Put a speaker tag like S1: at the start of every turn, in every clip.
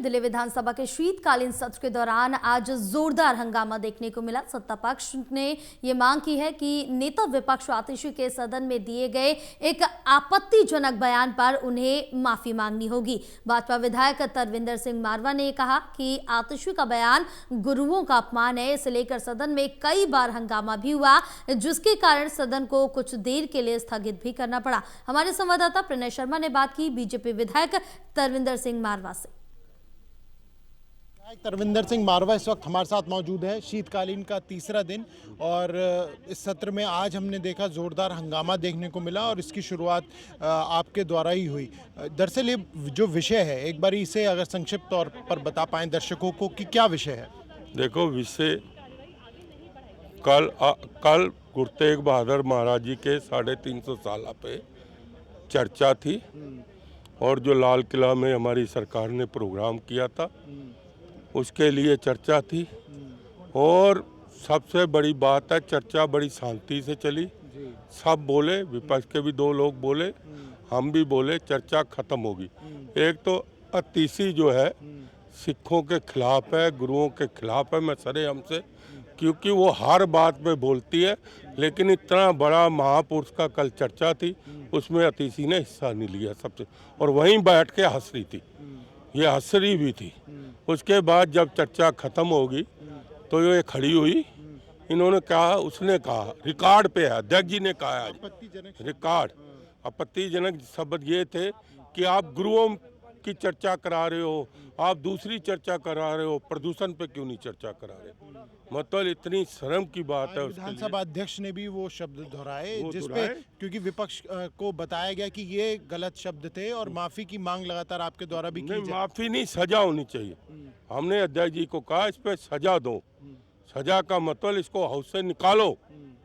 S1: दिल्ली विधानसभा के शीतकालीन सत्र के दौरान आज जोरदार हंगामा देखने को मिला। सत्ता पक्ष ने ये मांग की है कि नेता विपक्ष आतिशी के सदन में दिए गए एक आपत्तिजनक बयान पर उन्हें माफी मांगनी होगी। भाजपा विधायक तरविंदर सिंह मारवा ने कहा कि आतिशी का बयान गुरुओं का अपमान है। इसे लेकर सदन में कई बार हंगामा भी हुआ, जिसके कारण सदन को कुछ देर के लिए स्थगित भी करना पड़ा। हमारे संवाददाता प्रणय शर्मा ने बात की बीजेपी विधायक तरविंदर सिंह मारवा से।
S2: तरविंदर सिंह मारवा इस वक्त हमारे साथ मौजूद है। शीतकालीन का तीसरा दिन और इस सत्र में आज हमने देखा जोरदार हंगामा देखने को मिला और इसकी शुरुआत आपके द्वारा ही हुई। दरअसल ये जो विषय है, एक बार इसे अगर संक्षिप्त तौर पर बता पाएं दर्शकों को कि क्या विषय है।
S3: देखो, विषय कल गुरु तेग बहादुर महाराज जी के 350 साल पे चर्चा थी और जो लाल किला में हमारी सरकार ने प्रोग्राम किया था उसके लिए चर्चा थी। और सबसे बड़ी बात है, चर्चा बड़ी शांति से चली। सब बोले, विपक्ष के भी 2 लोग बोले, हम भी बोले, चर्चा खत्म होगी। एक तो अतिशी जो है सिखों के खिलाफ है, गुरुओं के खिलाफ है, मैं सरेआम से, क्योंकि वो हर बात पे बोलती है। लेकिन इतना बड़ा महापुरुष का कल चर्चा थी, उसमें अतिशी ने हिस्सा नहीं लिया सबसे, और वहीं बैठ के हंस रही थी, ये हंस रही भी थी। उसके बाद जब चर्चा खत्म होगी तो ये खड़ी हुई, इन्होंने कहा, उसने कहा, रिकॉर्ड पे है, अध्यक्ष जी ने कहा आज रिकॉर्ड, आपत्तिजनक शब्द ये थे कि आप गुरुओं की चर्चा करा रहे हो, आप दूसरी चर्चा करा रहे हो, प्रदूषण पे क्यों नहीं चर्चा करा रहे। मतलब इतनी शर्म की बात है।
S2: विधानसभा अध्यक्ष ने भी वो शब्द दोहराए, जिसपे क्योंकि विपक्ष को बताया गया कि ये गलत शब्द थे और माफी की मांग लगातार आपके द्वारा भी की।
S3: माफी नहीं, सजा होनी चाहिए। हमने अध्यक्ष जी को कहा इस पे सजा दो। सजा का मतलब इसको हाउस से निकालो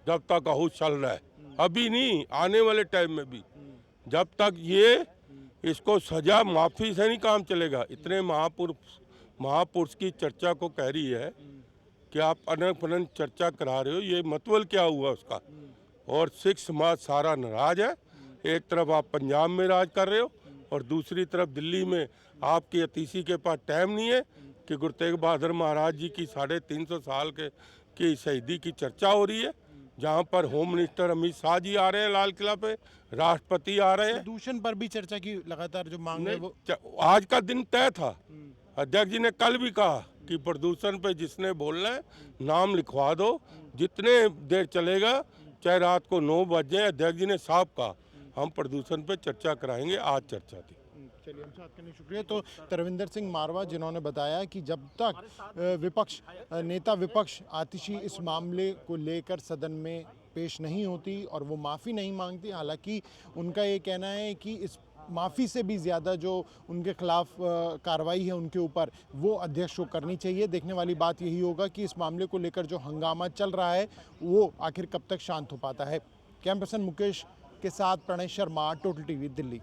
S3: जब तक हाउस चल रहा है, अभी नहीं, आने वाले टाइम में भी, जब तक ये इसको सजा, माफी से नहीं काम चलेगा। इतने महापुरुष की चर्चा को कह रही है कि आप अनंत अनंत चर्चा करा रहे हो, ये मतलब क्या हुआ उसका। और सिख समाज सारा नाराज है। एक तरफ आप पंजाब में राज कर रहे हो और दूसरी तरफ दिल्ली में आपकी अतिशी के पास टाइम नहीं है कि गुरु तेग बहादुर महाराज जी की 350 साल की शहीदी की चर्चा हो रही है, जहां पर होम मिनिस्टर अमित शाह जी आ रहे हैं लाल किला पे, राष्ट्रपति आ रहे हैं।
S2: प्रदूषण पर भी चर्चा की लगातार जो मांग है, वो
S3: आज का दिन तय था। अध्यक्ष जी ने कल भी कहा कि प्रदूषण पे जिसने बोलना है नाम लिखवा दो, जितने देर चलेगा, चाहे रात को 9 बजे। अध्यक्ष जी ने साफ कहा हम प्रदूषण पे चर्चा कराएंगे। आज चर्चा थी।
S2: चलिए, हम साथ करने शुक्रिया। तो तरविंदर सिंह मारवा जिन्होंने बताया कि जब तक नेता विपक्ष आतिशी इस मामले को लेकर सदन में पेश नहीं होती और वो माफ़ी नहीं मांगती, हालांकि उनका ये कहना है कि इस माफ़ी से भी ज़्यादा जो उनके खिलाफ कार्रवाई है उनके ऊपर, वो अध्यक्ष को करनी चाहिए। देखने वाली बात यही होगा कि इस मामले को लेकर जो हंगामा चल रहा है वो आखिर कब तक शांत हो पाता है। कैमरा पर्सन मुकेश के साथ प्रणय शर्मा, टोटल टीवी, दिल्ली।